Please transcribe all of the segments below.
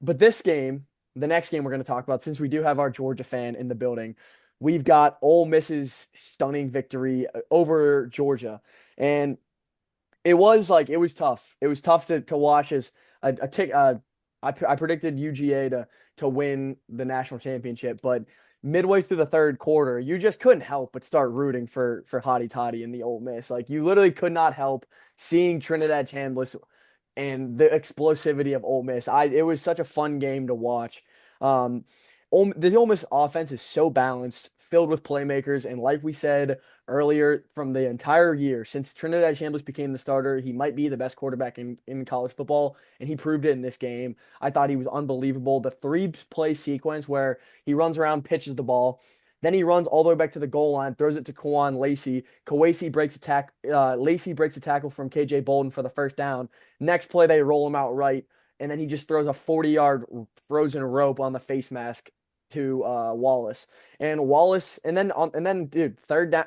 But this game, the next game we're going to talk about, since we do have our Georgia fan in the building, we've got Ole Miss's stunning victory over Georgia. And it was tough. It was tough to watch as a tick. I predicted UGA to win the national championship, but midway through the third quarter, you just couldn't help but start rooting for Hottie Toddy in the Ole Miss. Like you literally could not help seeing Trinidad Chambliss and the explosivity of Ole Miss. It was such a fun game to watch. Um, the Ole Miss offense is so balanced, filled with playmakers, and like we said earlier, from the entire year since Trinidad Chambliss became the starter, he might be the best quarterback in college football, and he proved it in this game. I thought he was unbelievable. The three-play sequence where he runs around, pitches the ball. Then he runs all the way back to the goal line, throws it to Kawan Lacey. Kawasi breaks a Lacey breaks a tackle from KJ Bolden for the first down. Next play, they roll him out right, and then he just throws a 40-yard frozen rope on the face mask to Wallace. And then, dude, third down.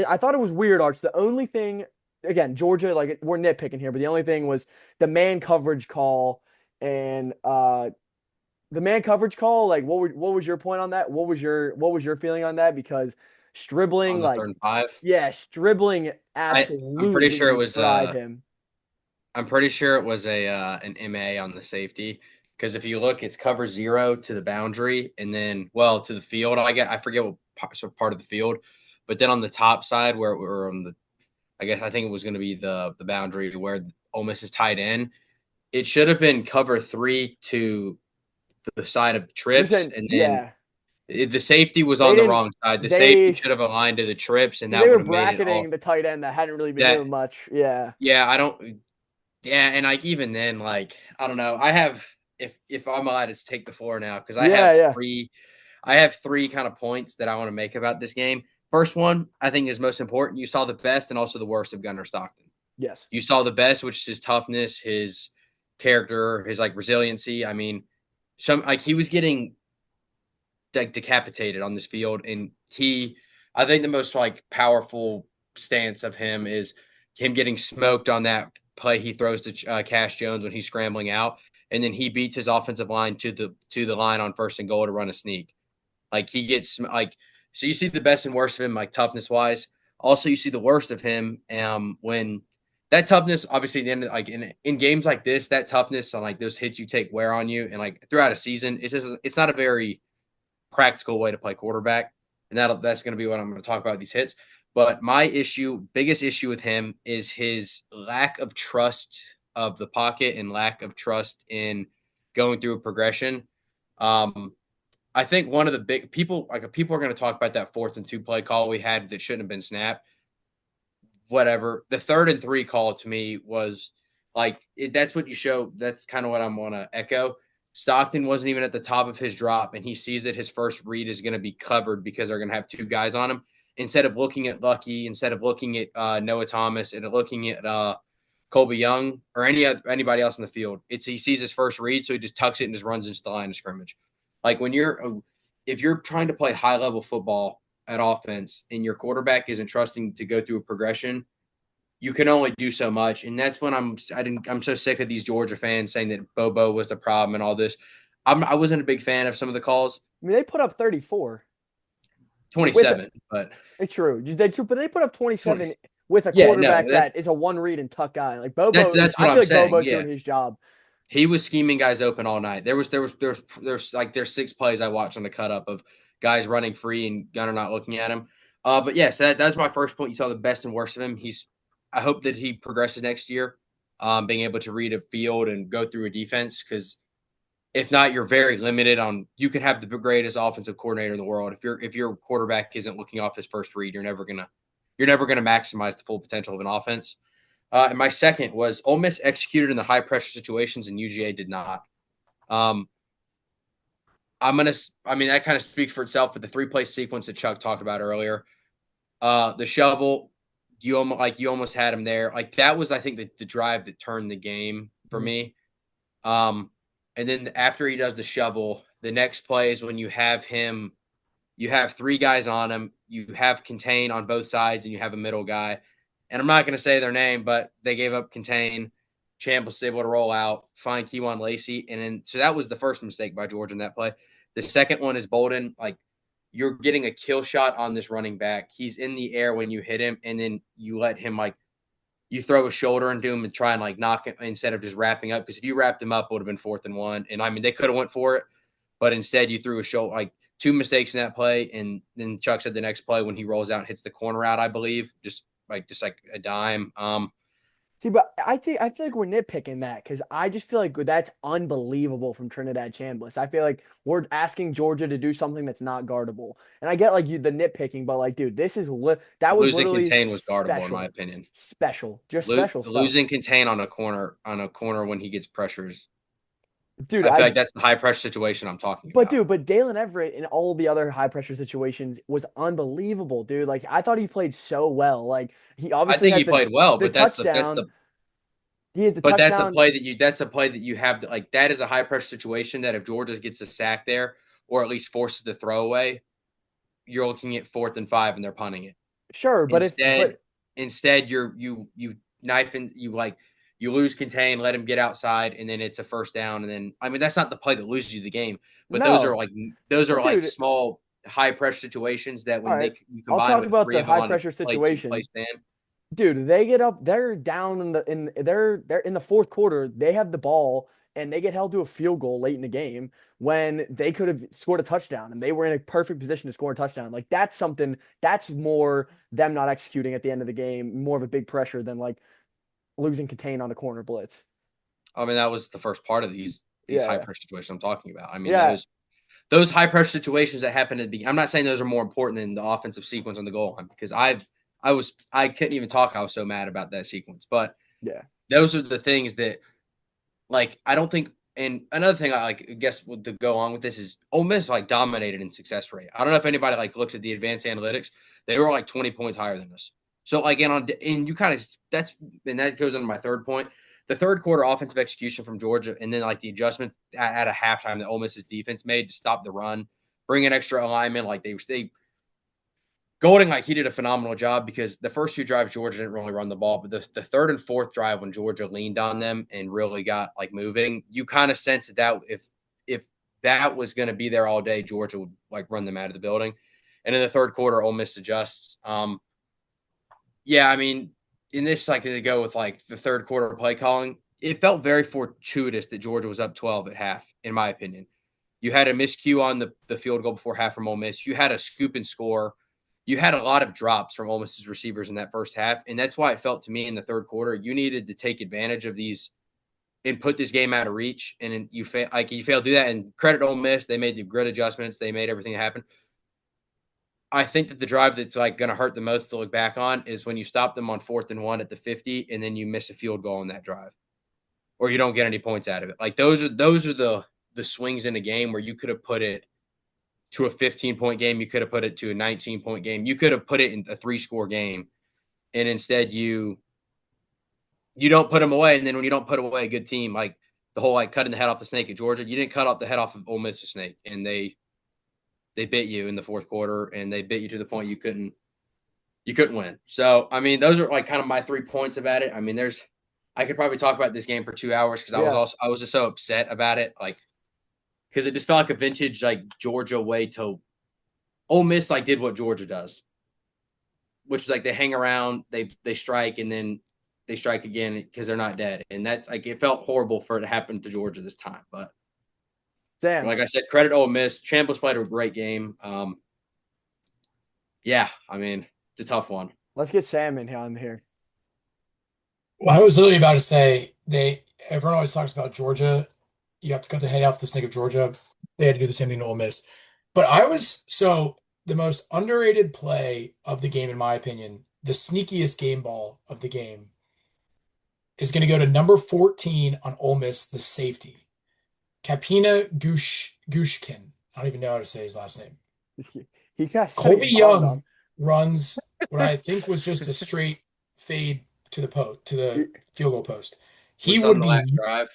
I thought it was weird, Arch. The only thing, again, Georgia, like we're nitpicking here, but the only thing was the man coverage call and the man coverage call. Like, what was your point on that? What was your feeling on that? Because Stribling, On the like, 3rd and 5. yeah, Stribling I'm pretty absolutely sure it was fried him. an MA on the safety, because if you look, it's cover 0 to the boundary and then to the field. I forget what part of the field, but then on the top side where we're on the, I think it was going to be the boundary where Ole Miss is tied in. It should have been cover 3 to the side of the You're trips, saying, and then yeah, the safety was they on the didn't, wrong side. The safety they, should have aligned to the trips, and because they that were would have made it bracketing all. the tight end that hadn't really been That doing much. Yeah. Yeah, I don't. Yeah, and like even then, like I don't know. I have if I'm allowed to take the floor now, because Yeah, yeah. I have three kind of points that I want to make about this game. First one, I think is most important. You saw the best and also the worst of Gunnar Stockton. Yes. You saw the best, which is his toughness, his character, his like resiliency. I mean, some like he was getting like decapitated on this field, and I think the most like powerful stance of him is him getting smoked on that play he throws to Cash Jones when he's scrambling out, and then he beats his offensive line to the line on 1st and goal to run a sneak. Like he gets like, so you see the best and worst of him like toughness wise. Also, you see the worst of him when that toughness, obviously, the end of, like in games like this, that toughness on like those hits you take wear on you, and like throughout a season, it's not a very practical way to play quarterback, and that's going to be what I'm going to talk about with these hits. But my biggest issue with him is his lack of trust of the pocket and lack of trust in going through a progression. Um, I think one of the big people are going to talk about that 4th and 2 play call we had that shouldn't have been snapped. Whatever. The 3rd and 3 call to me was that's what you show. That's kind of what I'm going to echo. Stockton wasn't even at the top of his drop, and he sees that his first read is going to be covered because they're going to have two guys on him. Instead of looking at Lucky, instead of looking at Noah Thomas, and looking at Colby Young or anybody else in the field, he sees his first read, so he just tucks it and just runs into the line of scrimmage. Like if you're trying to play high level football at offense and your quarterback isn't trusting to go through a progression, you can only do so much. And that's when I'm so sick of these Georgia fans saying that Bobo was the problem and all this. I wasn't a big fan of some of the calls. I mean, they put up 34 with 27, but it's true. But they put up 20. 27 with a Yeah, no, quarterback that is a one read and tuck guy. Like Bobo is, that's what I I'm feel like saying. Bobo's Yeah, doing his job. he was scheming guys open all night. There's 6 plays I watched on the cut up of guys running free and Gunner not looking at him. But yes, that's my first point. You saw the best and worst of him. I hope that he progresses next year, being able to read a field and go through a defense, because if not, you're very limited on. You could have the greatest offensive coordinator in the world. If your quarterback isn't looking off his first read, you're never gonna maximize the full potential of an offense. And my second was Ole Miss executed in the high pressure situations, and UGA did not. Um, I mean, that kind of speaks for itself. But the 3 play sequence that Chuck talked about earlier, the shovel, you almost had him there. Like that was, I think, the drive that turned the game for Mhm. me. And then after he does the shovel, the next play is when you have 3 guys on him, you have contain on both sides, and you have a middle guy. And I'm not going to say their name, but they gave up contain. Champ was able to roll out, find Keywan Lacey, and then so that was the first mistake by Georgia in that play. The second one is Bolden. Like you're getting a kill shot on this running back. He's in the air when you hit him, and then you let him like you throw a shoulder into him and try and like knock him instead of just wrapping up. Because if you wrapped him up, it would have been 4th and 1. And I mean, they could have went for it, but instead you threw a shoulder. Like two mistakes in that play, and then Chuck said the next play when he rolls out and hits the corner out, I believe, just like a dime. See, but I feel like we're nitpicking that because I just feel like that's unbelievable from Trinidad Chambliss. I feel like we're asking Georgia to do something that's not guardable, and I get like you the nitpicking, but like, dude, that was Losing literally contain was guardable in my special, opinion. just special stuff, Losing contain on a corner when he gets pressures. dude. I feel like that's the high pressure situation I'm talking about. But Dalen Everett in all the other high pressure situations was unbelievable, dude. Like I thought he played so well. Like he I obviously think has he played well, the but that's touchdown. the He has the but that's a touchdown. play that's a play that you have to, like that is a high pressure situation that if Georgia gets a sack there or at least forces the throwaway, you're looking at 4th and 5 and they're punting it. Sure, Instead, but instead you knife and you lose contain, let him get outside, and then it's a first down. And then I mean that's not the play that loses you the game, but no. those are But like dude, small high pressure situations that all when right. you I'll combine talk with about three the of them high on a pressure play situation. stand. Dude, they get up, they're down they're in the fourth quarter. They have the ball and they get held to a field goal late in the game when they could have scored a touchdown and they were in a perfect position to score a touchdown. Like that's something that's more them not executing at the end of the game, more of a big pressure than like losing contain on a corner blitz. I mean that was the first part of these high Yeah. pressure situations I'm talking about. I mean Yeah. those high pressure situations that happen at the beginning. I'm not saying those are more important than the offensive sequence on the goal line because I couldn't even talk. I was so mad about that sequence, but Yeah. those are the things that like I don't think. And another thing I like, I guess, to go on with this is Ole Miss like dominated in success rate. I don't know if anybody like looked at the advanced analytics. They were like 20 points higher than us. So like, and you kind of that goes into my third point. The third quarter offensive execution from Georgia, and then like the adjustments at a halftime that Ole Miss's defense made to stop the run, bring in extra alignment. Like they Golding, like he did a phenomenal job because the first two drives Georgia didn't really run the ball, but the third and fourth drive when Georgia leaned on them and really got like moving, you kind of sense that if that was going to be there all day, Georgia would like run them out of the building. And in the third quarter, Ole Miss adjusts. Yeah, I mean, in this like to go with like the third quarter play calling, it felt very fortuitous that Georgia was up 12 at half, in my opinion. You had a miscue on the field goal before half from Ole Miss. You had a scoop and score. You had a lot of drops from Ole Miss's receivers in that first half, and that's why it felt to me in the third quarter you needed to take advantage of these and put this game out of reach. And you failed to do that. And credit Ole Miss, they made the grid adjustments, they made everything happen. I think that the drive that's like going to hurt the most to look back on is when you stop them on 4th and 1 at the 50, and then you miss a field goal in that drive, or you don't get any points out of it. Like those are the swings in a game where you could have put it to a 15-point game. You could have put it to a 19-point game. You could have put it in a 3-score game. And instead you don't put them away. And then when you don't put away a good team, like the whole like cutting the head off the snake at Georgia, you didn't cut off the head off of Ole Miss's snake. And they bit you in the fourth quarter, and they bit you to the point you couldn't win. So I mean, those are like kind of my 3 points about it. I mean, I could probably talk about this game for 2 hours because Yeah. I was just so upset about it. Like because it just felt like a vintage like Georgia way to Ole Miss like did what Georgia does, which is like they hang around, they strike, and then they strike again because they're not dead. And that's like it felt horrible for it to happen to Georgia this time. But Damn. like I said, credit Ole Miss. Chambliss played a great game. Yeah, I mean it's a tough one. Let's get Sam in here on here. Well, I was literally about to say everyone always talks about Georgia. You have to cut the head off the snake of Georgia. They had to do the same thing to Ole Miss. But the most underrated play of the game, in my opinion, the sneakiest game ball of the game is going to go to number 14 on Ole Miss, the safety. Kapina Gushkin. I don't even know how to say his last name. He got so Colby many balls Young up. runs what I think was just a straight fade to the field goal post. He Was on would the be last drive.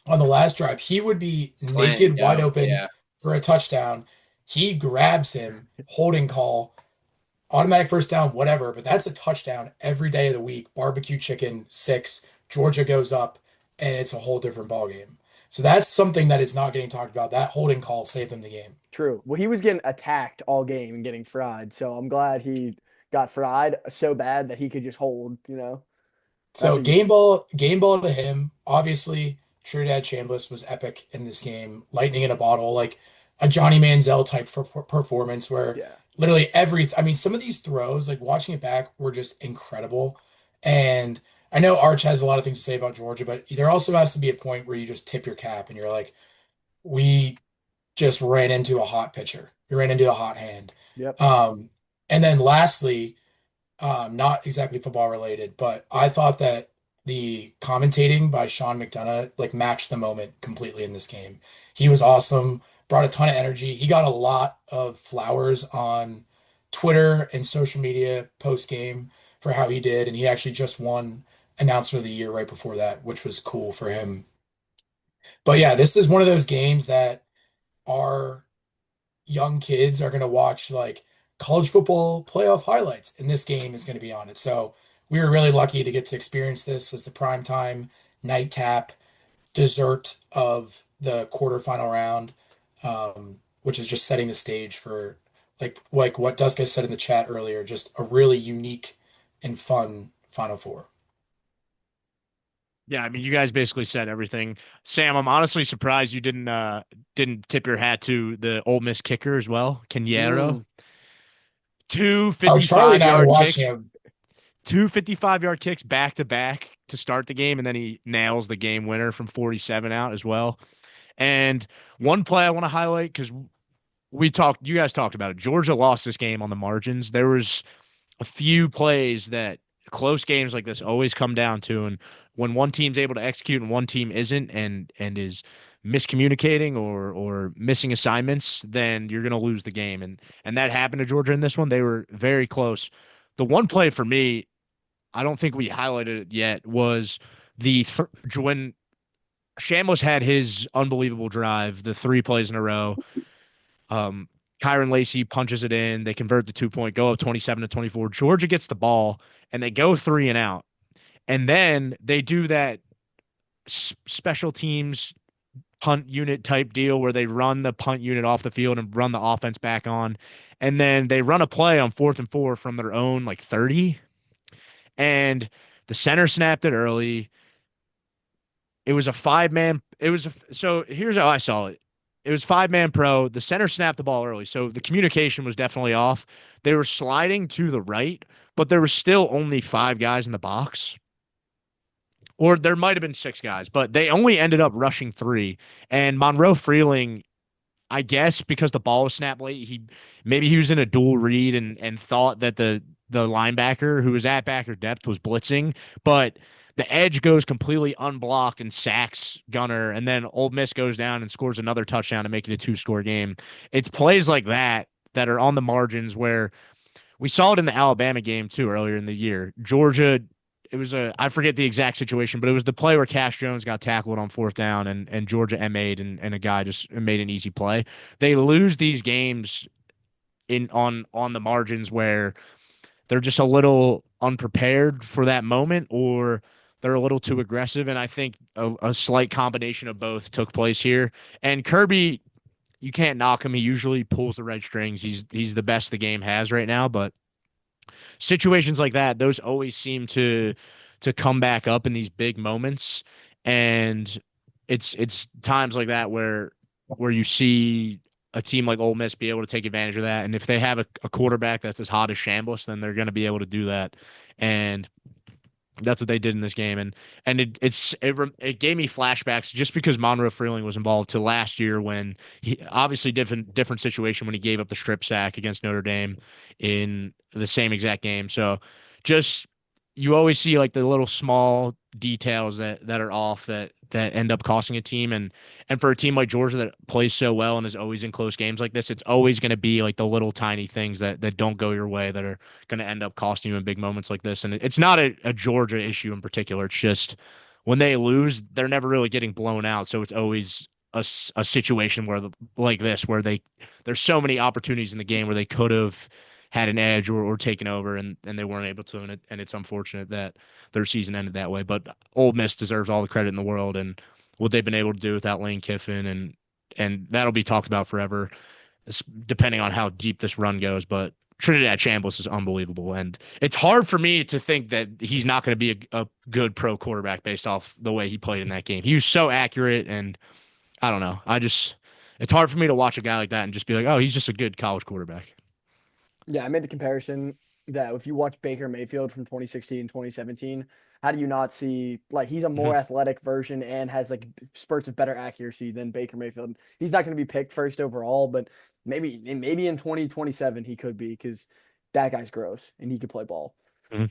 on the last drive. He would be Slant naked, and wide go. open Yeah. for a touchdown. He grabs him, holding call, automatic first down, whatever. But that's a touchdown every day of the week. Barbecue chicken, 6. Georgia goes up. and it's a whole different ballgame. So that's something that is not getting talked about. That holding call saved them the game. True. Well, he was getting attacked all game and getting fried, so I'm glad he got fried so bad that he could just hold, you know. That's So a huge thing. game ball to him. Obviously, Trinidad Chambliss was epic in this game. Lightning in a bottle, like a Johnny Manziel type for performance where Yeah. literally I mean, some of these throws, like watching it back, were just incredible. And I know Arch has a lot of things to say about Georgia, but there also has to be a point where you just tip your cap and you're like, we just ran into a hot pitcher. We ran into a hot hand. Yep. Um, and then lastly, not exactly football related, but I thought that the commentating by Sean McDonough like matched the moment completely in this game. He was awesome, brought a ton of energy. He got a lot of flowers on Twitter and social media post game for how he did, and he actually just won announcer of the year right before that, which was cool for him. But yeah, this is one of those games that our young kids are going to watch like college football playoff highlights, and this game is going to be on it. So we were really lucky to get to experience this as the primetime nightcap dessert of the quarterfinal round, which is just setting the stage for like what Duska said in the chat earlier, just a really unique and fun Final Four. Yeah, I mean, you guys basically said everything. Sam, I'm honestly surprised you didn't tip your hat to the Ole Miss kicker as well, Kenyero. Mm. Two Oh, Charlie 55 and I were yard watching kicks, him. two 55-yard kicks back to back to start the game, and then he nails the game winner from 47 out as well. And one play I want to highlight because you guys talked about it. Georgia lost this game on the margins. There was a few plays that close games like this always come down to, and when one team's able to execute and one team isn't, and is miscommunicating or missing assignments, then you're going to lose the game. And that happened to Georgia in this one. They were very close. The one play for me, I don't think we highlighted it yet, was when Chambliss had his unbelievable drive, the 3 plays in a row. Um, Kyron Lacey punches it in. They convert the 2 point, go up 27-24. Georgia gets the ball and they go 3 and out. And then they do that special teams punt unit type deal where they run the punt unit off the field and run the offense back on. And then they run a play on 4th and 4 from their own like 30. And the center snapped it early. It was a 5-man. So here's how I saw it. It was 5-man pro. The center snapped the ball early, so the communication was definitely off. They were sliding to the right, but there was still only 5 guys in the box, or there might have been 6 guys, but they only ended up rushing 3. And Monroe Freeling, I guess because the ball was snapped late, he was in a dual read and thought that the linebacker who was at backer depth was blitzing, but the edge goes completely unblocked and sacks Gunner, and then Ole Miss goes down and scores another touchdown to make it a 2-score game. It's plays like that are on the margins where we saw it in the Alabama game too earlier in the year. Georgia, it was I forget the exact situation, but it was the play where Cash Jones got tackled on 4th down and Georgia MA'd and a guy just made an easy play. They lose these games on the margins where they're just a little unprepared for that moment or they're a little too aggressive. And I think a slight combination of both took place here. And Kirby, you can't knock him. He usually pulls the red strings. He's the best the game has right now, but situations like that, those always seem to come back up in these big moments. And it's times like that where you see a team like Ole Miss be able to take advantage of that. And if they have a quarterback that's as hot as Chambliss, then they're going to be able to do that. And that's what they did in this game, and it gave me flashbacks just because Monroe Freeling was involved to last year when he obviously different situation when he gave up the strip sack against Notre Dame in the same exact game. So just you always see like the little small details that are off that end up costing a team, and for a team like Georgia that plays so well and is always in close games like this, it's always going to be like the little tiny things that don't go your way that are going to end up costing you in big moments like this. And it's not a Georgia issue in particular. It's just when they lose, they're never really getting blown out. So it's always a situation where like this, where there's so many opportunities in the game where they could have had an edge or taken over, and they weren't able to, and it's unfortunate that their season ended that way. But Ole Miss deserves all the credit in the world and what they've been able to do without Lane Kiffin, and that'll be talked about forever, depending on how deep this run goes. But Trinidad Chambliss is unbelievable, and it's hard for me to think that he's not going to be a good pro quarterback based off the way he played in that game. He was so accurate, and I don't know. It's hard for me to watch a guy like that and just be like, oh, he's just a good college quarterback. Yeah, I made the comparison that if you watch Baker Mayfield from 2016, 2017, how do you not see like he's a more Mhm. athletic version and has like spurts of better accuracy than Baker Mayfield. He's not going to be picked first overall, but maybe in 2027 he could be because that guy's gross and he could play ball. Mhm.